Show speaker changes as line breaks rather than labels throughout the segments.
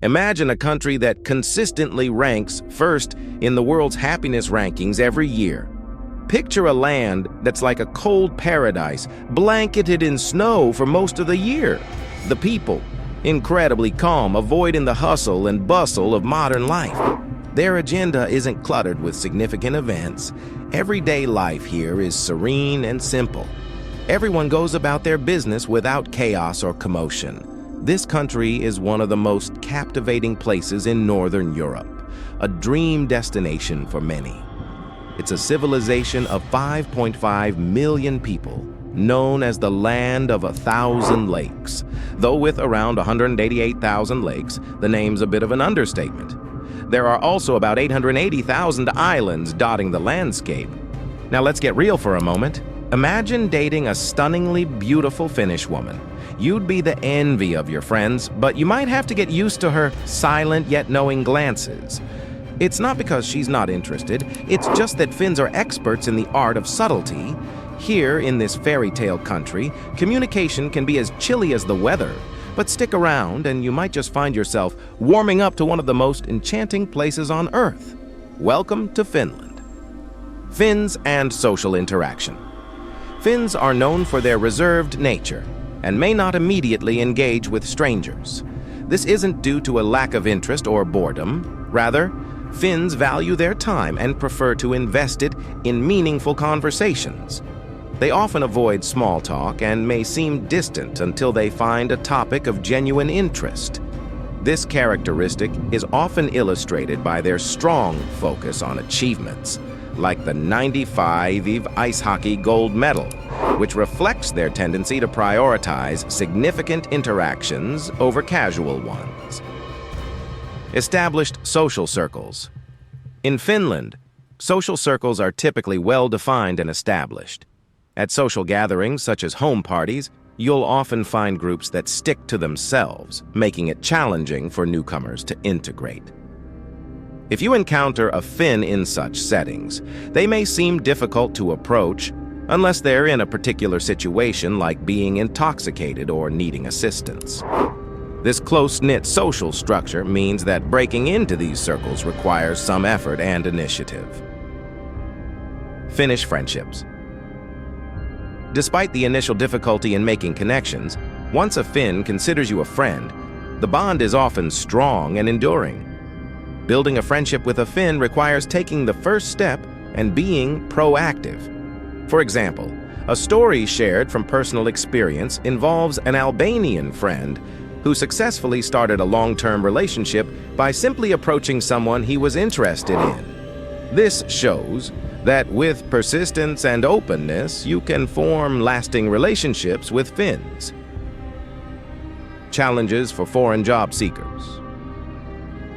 Imagine a country that consistently ranks first in the world's happiness rankings every year. Picture a land that's like a cold paradise, blanketed in snow for most of the year. The people, incredibly calm, avoiding the hustle and bustle of modern life. Their agenda isn't cluttered with significant events. Everyday life here is serene and simple. Everyone goes about their business without chaos or commotion. This country is one of the most captivating places in Northern Europe, a dream destination for many. It's a civilization of 5.5 million people, known as the land of 1,000 lakes. Though with around 188,000 lakes, the name's a bit of an understatement. There are also about 880,000 islands dotting the landscape. Now let's get real for a moment. Imagine dating a stunningly beautiful Finnish woman. You'd be the envy of your friends, but you might have to get used to her silent yet knowing glances. It's not because she's not interested, it's just that Finns are experts in the art of subtlety. Here, in this fairy tale country, communication can be as chilly as the weather. But stick around and you might just find yourself warming up to one of the most enchanting places on Earth. Welcome to Finland. Finns and social interaction. Finns are known for their reserved nature and may not immediately engage with strangers. This isn't due to a lack of interest or boredom. Rather, Finns value their time and prefer to invest it in meaningful conversations. They often avoid small talk and may seem distant until they find a topic of genuine interest. This characteristic is often illustrated by their strong focus on achievements, like the 95 ice hockey gold medal, which reflects their tendency to prioritize significant interactions over casual ones. Established social circles. In Finland, social circles are typically well-defined and established. At social gatherings such as home parties, you'll often find groups that stick to themselves, making it challenging for newcomers to integrate. If you encounter a Finn in such settings, they may seem difficult to approach unless they're in a particular situation like being intoxicated or needing assistance. This close-knit social structure means that breaking into these circles requires some effort and initiative. Finnish friendships. Despite the initial difficulty in making connections, once a Finn considers you a friend, the bond is often strong and enduring. Building a friendship with a Finn requires taking the first step and being proactive. For example, a story shared from personal experience involves an Albanian friend who successfully started a long-term relationship by simply approaching someone he was interested in. This shows that with persistence and openness, you can form lasting relationships with Finns. Challenges for foreign job seekers.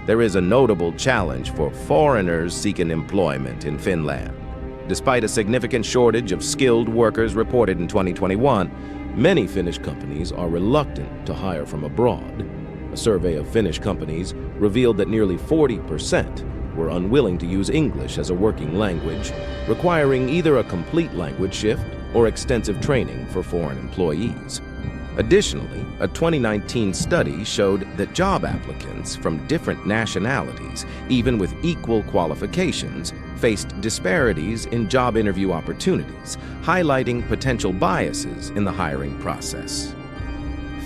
There is a notable challenge for foreigners seeking employment in Finland. Despite a significant shortage of skilled workers reported in 2021, many Finnish companies are reluctant to hire from abroad. A survey of Finnish companies revealed that nearly 40% were unwilling to use English as a working language, requiring either a complete language shift or extensive training for foreign employees. Additionally, a 2019 study showed that job applicants from different nationalities, even with equal qualifications, faced disparities in job interview opportunities, highlighting potential biases in the hiring process.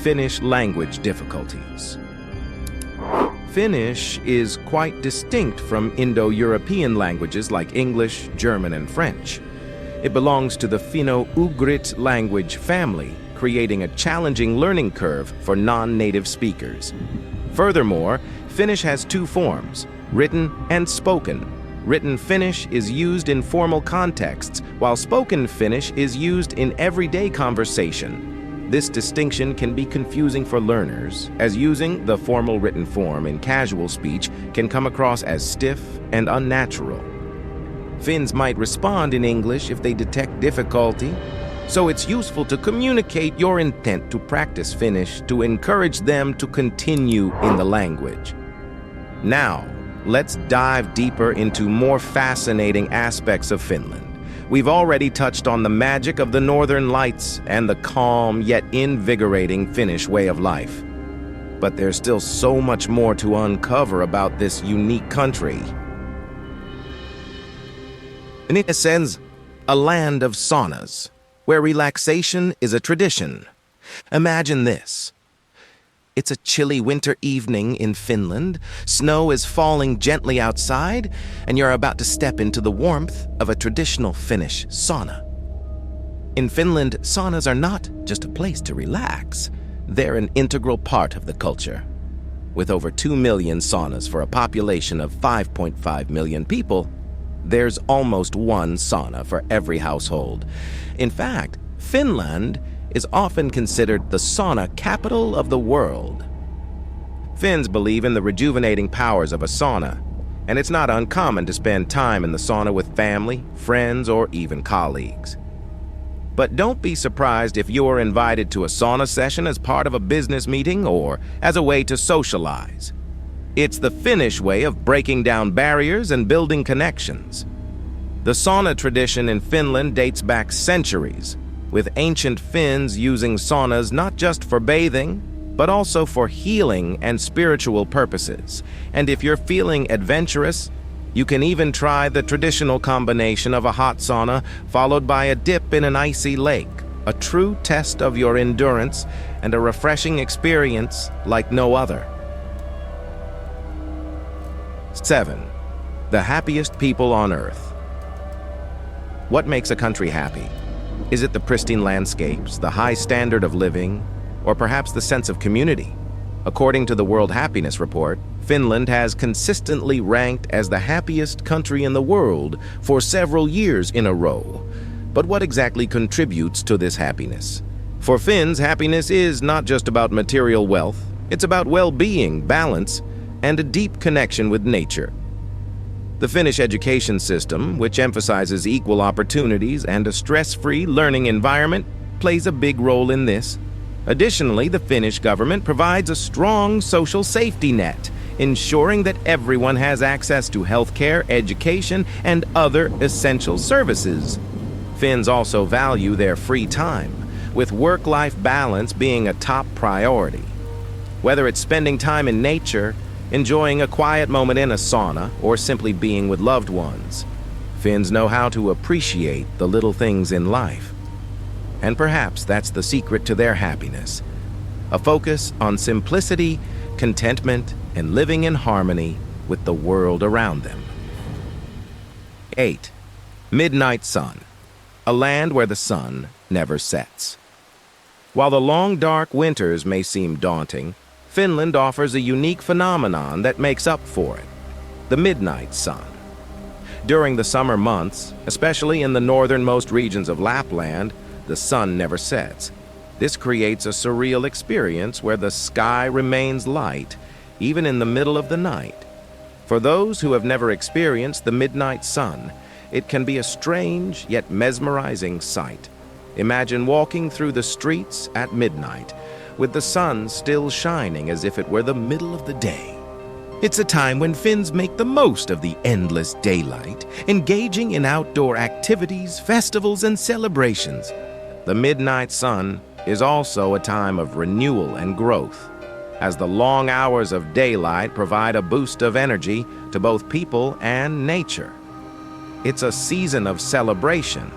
Finnish language difficulties. Finnish is quite distinct from Indo-European languages like English, German, and French. It belongs to the Finno-Ugrit language family, creating a challenging learning curve for non-native speakers. Furthermore, Finnish has two forms, written and spoken. Written Finnish is used in formal contexts, while spoken Finnish is used in everyday conversation. This distinction can be confusing for learners, as using the formal written form in casual speech can come across as stiff and unnatural. Finns might respond in English if they detect difficulty, so it's useful to communicate your intent to practice Finnish to encourage them to continue in the language. Now, let's dive deeper into more fascinating aspects of Finland. We've already touched on the magic of the Northern Lights and the calm yet invigorating Finnish way of life. but there's still so much more to uncover about this unique country. Finland, a land of saunas, where relaxation is a tradition. Imagine this. It's a chilly winter evening in Finland, snow is falling gently outside, and you're about to step into the warmth of a traditional Finnish sauna. In Finland, saunas are not just a place to relax. They're an integral part of the culture. With over 2 million saunas for a population of 5.5 million people, there's almost one sauna for every household. In fact, Finland is often considered the sauna capital of the world. Finns believe in the rejuvenating powers of a sauna, and it's not uncommon to spend time in the sauna with family, friends, or even colleagues. But don't be surprised if you're invited to a sauna session as part of a business meeting or as a way to socialize. It's the Finnish way of breaking down barriers and building connections. The sauna tradition in Finland dates back centuries, with ancient Finns using saunas not just for bathing, but also for healing and spiritual purposes. And if you're feeling adventurous, you can even try the traditional combination of a hot sauna followed by a dip in an icy lake, a true test of your endurance and a refreshing experience like no other. 7. The happiest people on earth. What makes a country happy? Is it the pristine landscapes, the high standard of living, or perhaps the sense of community? According to the World Happiness Report, Finland has consistently ranked as the happiest country in the world for several years in a row. But what exactly contributes to this happiness? For Finns, happiness is not just about material wealth, it's about well-being, balance, and a deep connection with nature. The Finnish education system, which emphasizes equal opportunities and a stress-free learning environment, plays a big role in this. Additionally, the Finnish government provides a strong social safety net, ensuring that everyone has access to healthcare, education, and other essential services. Finns also value their free time, with work-life balance being a top priority. Whether it's spending time in nature, enjoying a quiet moment in a sauna, or simply being with loved ones, Finns know how to appreciate the little things in life. And perhaps that's the secret to their happiness, a focus on simplicity, contentment, and living in harmony with the world around them. 8. Midnight sun, a land where the sun never sets. While the long, dark winters may seem daunting, Finland offers a unique phenomenon that makes up for it: the midnight sun. During the summer months, especially in the northernmost regions of Lapland, the sun never sets. This creates a surreal experience where the sky remains light, even in the middle of the night. For those who have never experienced the midnight sun, it can be a strange yet mesmerizing sight. Imagine walking through the streets at midnight, with the sun still shining as if it were the middle of the day. It's a time when Finns make the most of the endless daylight, engaging in outdoor activities, festivals, and celebrations. The midnight sun is also a time of renewal and growth, as the long hours of daylight provide a boost of energy to both people and nature. It's a season of celebration,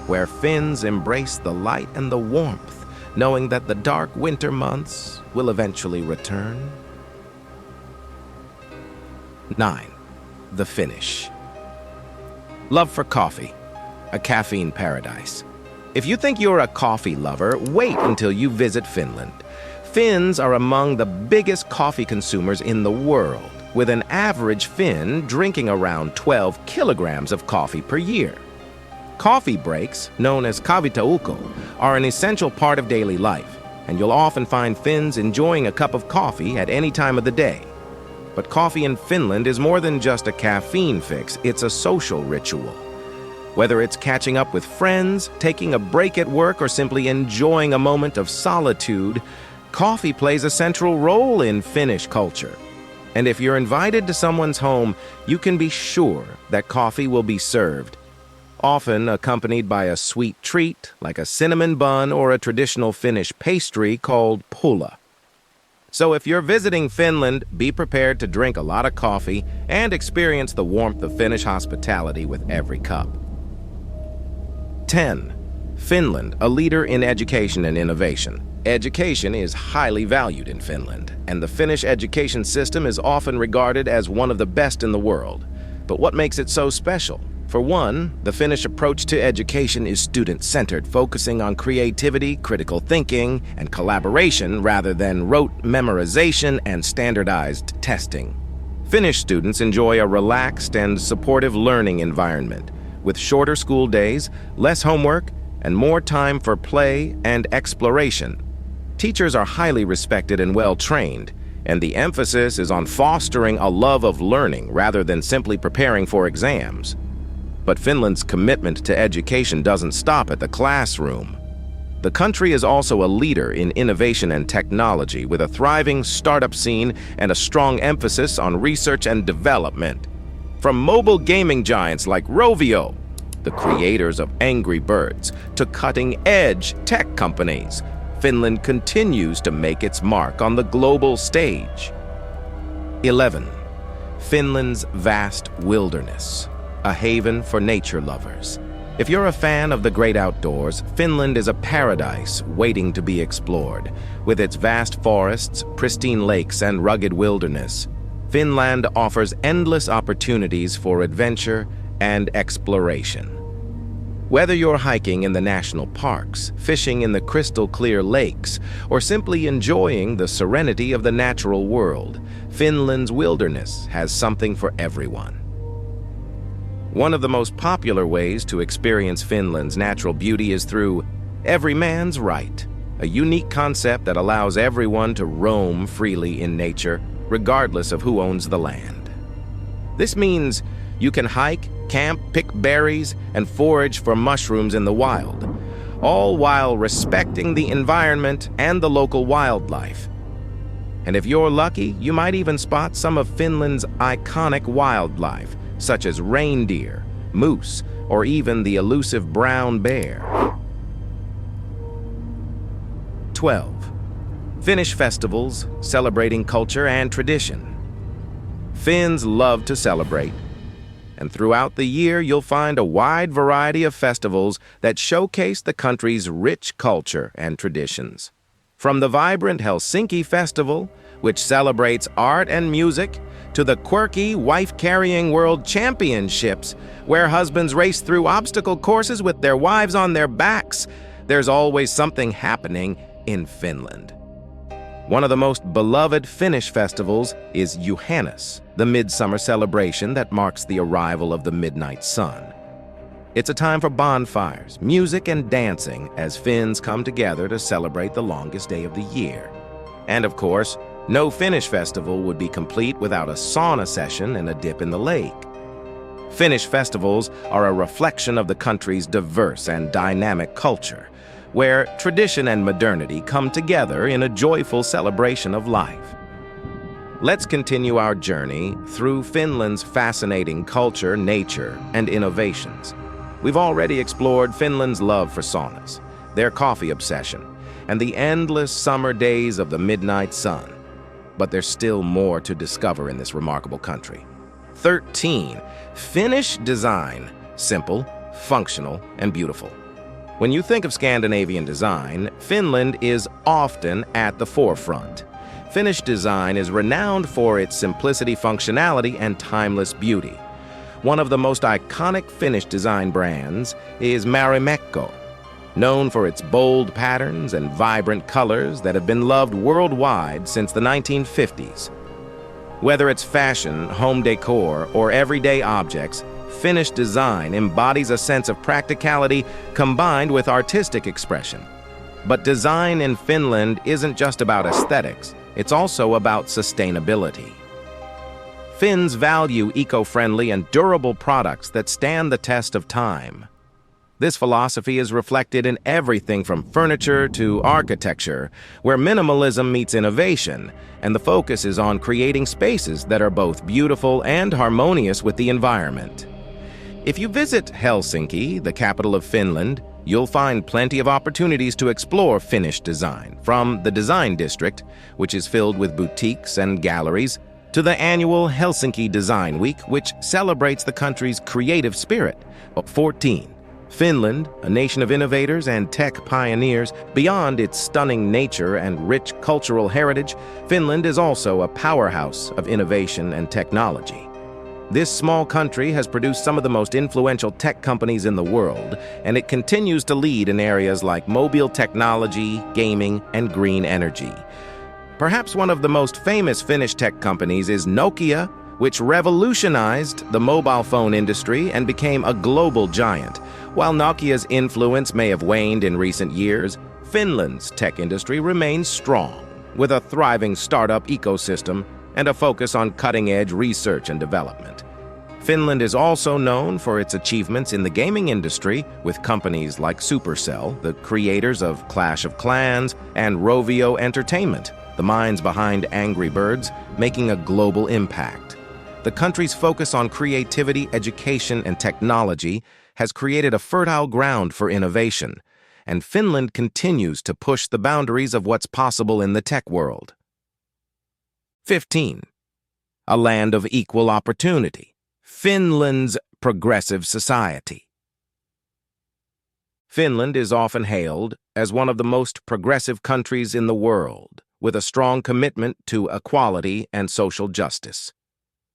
where Finns embrace the light and the warmth, knowing that the dark winter months will eventually return. 9. The Finnish. Love for coffee, a caffeine paradise. If you think you're a coffee lover, wait until you visit Finland. Finns are among the biggest coffee consumers in the world, with an average Finn drinking around 12 kilograms of coffee per year. Coffee breaks, known as kahvitauko, are an essential part of daily life, and you'll often find Finns enjoying a cup of coffee at any time of the day. But coffee in Finland is more than just a caffeine fix, it's a social ritual. Whether it's catching up with friends, taking a break at work, or simply enjoying a moment of solitude, coffee plays a central role in Finnish culture. And if you're invited to someone's home, you can be sure that coffee will be served, often accompanied by a sweet treat like a cinnamon bun or a traditional Finnish pastry called pulla. So if you're visiting Finland, be prepared to drink a lot of coffee and experience the warmth of Finnish hospitality with every cup. 10. Finland, a leader in education and innovation. Education is highly valued in Finland, and the Finnish education system is often regarded as one of the best in the world. But what makes it so special? For one, the Finnish approach to education is student-centered, focusing on creativity, critical thinking, and collaboration rather than rote memorization and standardized testing. Finnish students enjoy a relaxed and supportive learning environment, with shorter school days, less homework, and more time for play and exploration. Teachers are highly respected and well-trained, and the emphasis is on fostering a love of learning rather than simply preparing for exams. But Finland's commitment to education doesn't stop at the classroom. The country is also a leader in innovation and technology, with a thriving startup scene and a strong emphasis on research and development. From mobile gaming giants like Rovio, the creators of Angry Birds, to cutting-edge tech companies, Finland continues to make its mark on the global stage. 11. Finland's vast wilderness, a haven for nature lovers. If you're a fan of the great outdoors, Finland is a paradise waiting to be explored. With its vast forests, pristine lakes, and rugged wilderness, Finland offers endless opportunities for adventure and exploration. Whether you're hiking in the national parks, fishing in the crystal-clear lakes, or simply enjoying the serenity of the natural world, Finland's wilderness has something for everyone. One of the most popular ways to experience Finland's natural beauty is through Every Man's Right, a unique concept that allows everyone to roam freely in nature, regardless of who owns the land. This means you can hike, camp, pick berries, and forage for mushrooms in the wild, all while respecting the environment and the local wildlife. And if you're lucky, you might even spot some of Finland's iconic wildlife, such as reindeer, moose, or even the elusive brown bear. 12. Finnish festivals, celebrating culture and tradition. Finns love to celebrate, and throughout the year you'll find a wide variety of festivals that showcase the country's rich culture and traditions. From the vibrant Helsinki Festival, which celebrates art and music, to the quirky wife-carrying world championships, where husbands race through obstacle courses with their wives on their backs, there's always something happening in Finland. One of the most beloved Finnish festivals is Juhannus, the midsummer celebration that marks the arrival of the midnight sun. It's a time for bonfires, music, and dancing as Finns come together to celebrate the longest day of the year. And of course, no Finnish festival would be complete without a sauna session and a dip in the lake. Finnish festivals are a reflection of the country's diverse and dynamic culture, where tradition and modernity come together in a joyful celebration of life. Let's continue our journey through Finland's fascinating culture, nature, and innovations. We've already explored Finland's love for saunas, their coffee obsession, and the endless summer days of the midnight sun. But there's still more to discover in this remarkable country. 13. Finnish design, simple, functional, and beautiful. When you think of Scandinavian design, Finland is often at the forefront. Finnish design is renowned for its simplicity, functionality, and timeless beauty. One of the most iconic Finnish design brands is Marimekko, known for its bold patterns and vibrant colors that have been loved worldwide since the 1950s. Whether it's fashion, home decor, or everyday objects, Finnish design embodies a sense of practicality combined with artistic expression. But design in Finland isn't just about aesthetics, it's also about sustainability. Finns value eco-friendly and durable products that stand the test of time. This philosophy is reflected in everything from furniture to architecture, where minimalism meets innovation, and the focus is on creating spaces that are both beautiful and harmonious with the environment. If you visit Helsinki, the capital of Finland, You'll find plenty of opportunities to explore Finnish design, from the Design District, which is filled with boutiques and galleries, to the annual Helsinki Design Week, which celebrates the country's creative spirit. 14. Finland, a nation of innovators and tech pioneers. Beyond its stunning nature and rich cultural heritage, Finland is also a powerhouse of innovation and technology. This small country has produced some of the most influential tech companies in the world, and it continues to lead in areas like mobile technology, gaming, and green energy. Perhaps one of the most famous Finnish tech companies is Nokia, which revolutionized the mobile phone industry and became a global giant. While Nokia's influence may have waned in recent years, Finland's tech industry remains strong, with a thriving startup ecosystem and a focus on cutting-edge research and development. Finland is also known for its achievements in the gaming industry, with companies like Supercell, the creators of Clash of Clans, and Rovio Entertainment, the minds behind Angry Birds, making a global impact. The country's focus on creativity, education, and technology has created a fertile ground for innovation, and Finland continues to push the boundaries of what's possible in the tech world. 15. A land of equal opportunity. Finland's progressive society. Finland is often hailed as one of the most progressive countries in the world, with a strong commitment to equality and social justice.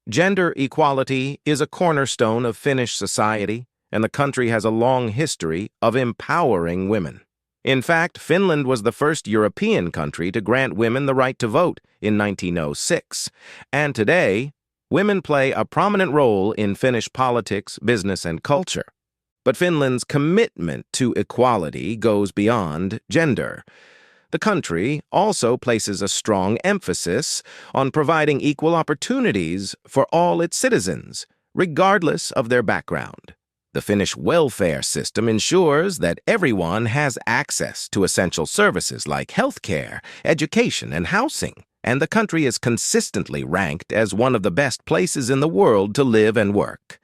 Gender equality is a cornerstone of Finnish society, and the country has a long history of empowering women. In fact, Finland was the first European country to grant women the right to vote in 1906, and today, women play a prominent role in Finnish politics, business, and culture. But Finland's commitment to equality goes beyond gender. The country also places a strong emphasis on providing equal opportunities for all its citizens, regardless of their background. The Finnish welfare system ensures that everyone has access to essential services like healthcare, education, and housing, and the country is consistently ranked as one of the best places in the world to live and work.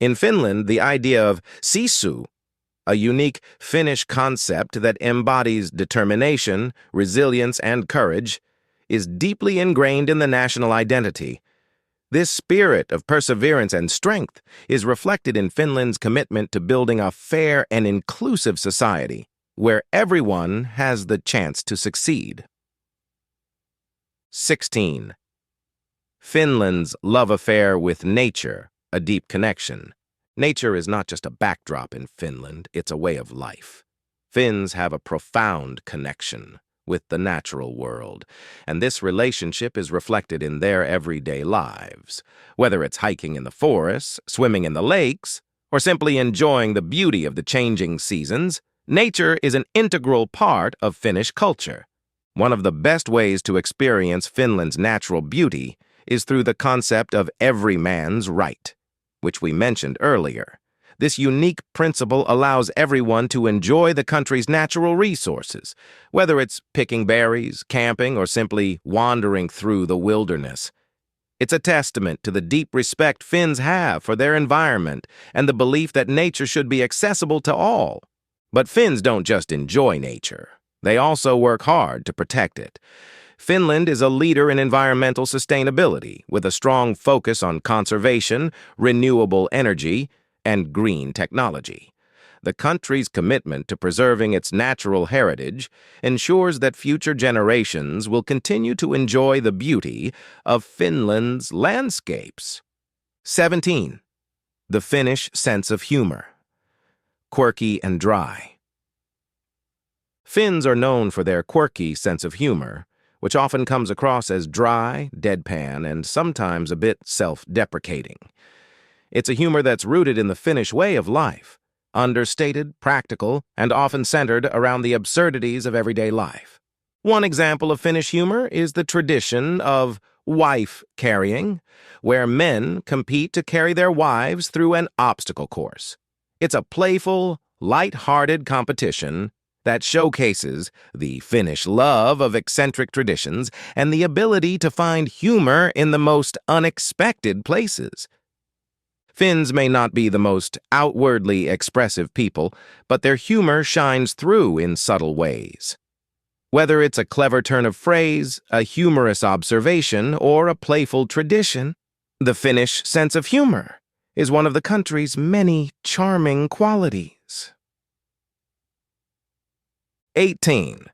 In Finland, the idea of sisu, a unique Finnish concept that embodies determination, resilience, and courage, is deeply ingrained in the national identity. This spirit of perseverance and strength is reflected in Finland's commitment to building a fair and inclusive society where everyone has the chance to succeed. 16. Finland's love affair with nature, a deep connection. Nature is not just a backdrop in Finland, it's a way of life. Finns have a profound connection with the natural world, and this relationship is reflected in their everyday lives. Whether it's hiking in the forests, swimming in the lakes, or simply enjoying the beauty of the changing seasons, nature is an integral part of Finnish culture. One of the best ways to experience Finland's natural beauty is through the concept of every man's right, which we mentioned earlier. This unique principle allows everyone to enjoy the country's natural resources, whether it's picking berries, camping, or simply wandering through the wilderness. It's a testament to the deep respect Finns have for their environment and the belief that nature should be accessible to all. But Finns don't just enjoy nature. They also work hard to protect it. Finland is a leader in environmental sustainability, with a strong focus on conservation, renewable energy, and green technology. The country's commitment to preserving its natural heritage ensures that future generations will continue to enjoy the beauty of Finland's landscapes. 17. The Finnish sense of humor. Quirky and dry. Finns are known for their quirky sense of humor, which often comes across as dry, deadpan, and sometimes a bit self-deprecating. It's a humor that's rooted in the Finnish way of life, understated, practical, and often centered around the absurdities of everyday life. One example of Finnish humor is the tradition of wife carrying, where men compete to carry their wives through an obstacle course. It's a playful, light-hearted competition that showcases the Finnish love of eccentric traditions and the ability to find humor in the most unexpected places. Finns may not be the most outwardly expressive people, but their humor shines through in subtle ways. Whether it's a clever turn of phrase, a humorous observation, or a playful tradition, the Finnish sense of humor is one of the country's many charming qualities. 18.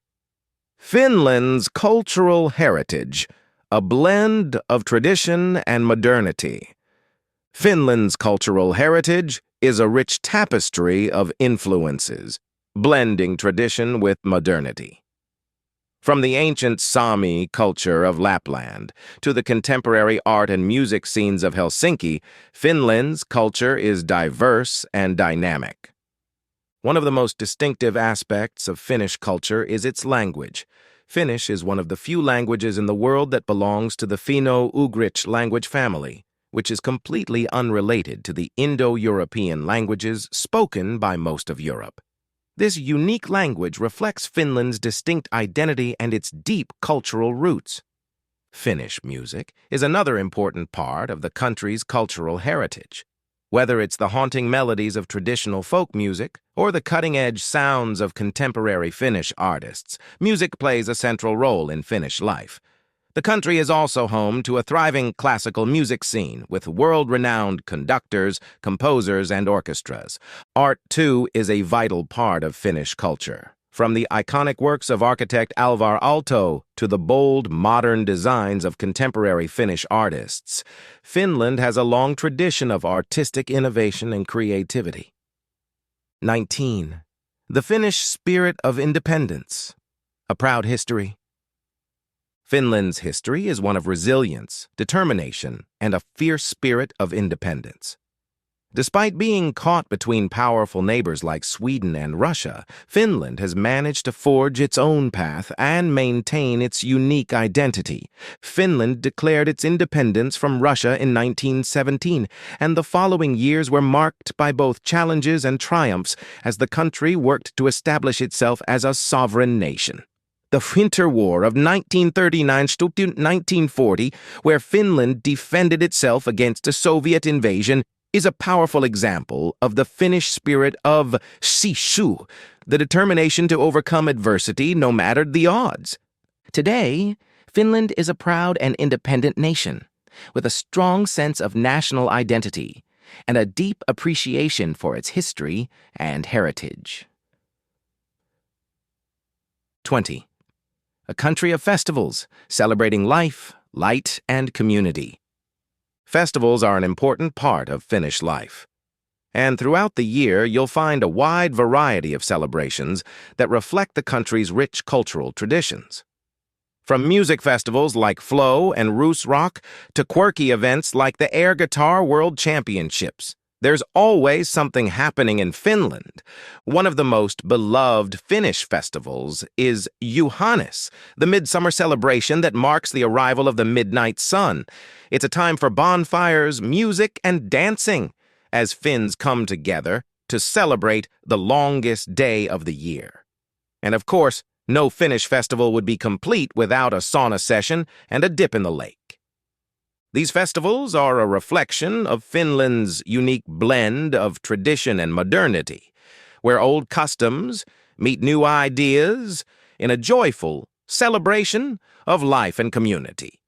Finland's cultural heritage, a blend of tradition and modernity. Finland's cultural heritage is a rich tapestry of influences, blending tradition with modernity. From the ancient Sami culture of Lapland to the contemporary art and music scenes of Helsinki, Finland's culture is diverse and dynamic. One of the most distinctive aspects of Finnish culture is its language. Finnish is one of the few languages in the world that belongs to the Finno-Ugric language family, which is completely unrelated to the Indo-European languages spoken by most of Europe. This unique language reflects Finland's distinct identity and its deep cultural roots. Finnish music is another important part of the country's cultural heritage. Whether it's the haunting melodies of traditional folk music or the cutting-edge sounds of contemporary Finnish artists, music plays a central role in Finnish life. The country is also home to a thriving classical music scene with world-renowned conductors, composers, and orchestras. Art, too, is a vital part of Finnish culture. From the iconic works of architect Alvar Aalto to the bold, modern designs of contemporary Finnish artists, Finland has a long tradition of artistic innovation and creativity. 19. The Finnish spirit of independence, a proud history. Finland's history is one of resilience, determination, and a fierce spirit of independence. Despite being caught between powerful neighbors like Sweden and Russia, Finland has managed to forge its own path and maintain its unique identity. Finland declared its independence from Russia in 1917, and the following years were marked by both challenges and triumphs as the country worked to establish itself as a sovereign nation. The Winter War of 1939–1940, where Finland defended itself against a Soviet invasion, is a powerful example of the Finnish spirit of sishu, the determination to overcome adversity no matter the odds. Today, Finland is a proud and independent nation, with a strong sense of national identity and a deep appreciation for its history and heritage. 20. A country of festivals, celebrating life, light, and community. Festivals are an important part of Finnish life. And throughout the year, you'll find a wide variety of celebrations that reflect the country's rich cultural traditions. From music festivals like Flow and Roos Rock to quirky events like the Air Guitar World Championships, there's always something happening in Finland. One of the most beloved Finnish festivals is Juhannus, the midsummer celebration that marks the arrival of the midnight sun. It's a time for bonfires, music, and dancing, as Finns come together to celebrate the longest day of the year. And of course, no Finnish festival would be complete without a sauna session and a dip in the lake. These festivals are a reflection of Finland's unique blend of tradition and modernity, where old customs meet new ideas in a joyful celebration of life and community.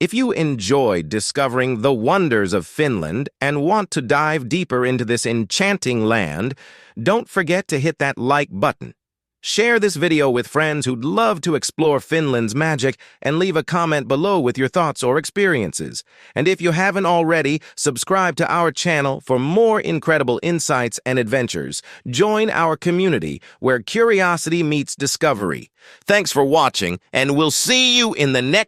If you enjoyed discovering the wonders of Finland and want to dive deeper into this enchanting land, don't forget to hit that like button. Share this video with friends who'd love to explore Finland's magic and leave a comment below with your thoughts or experiences. And if you haven't already, subscribe to our channel for more incredible insights and adventures. Join our community where curiosity meets discovery. Thanks for watching, and we'll see you in the next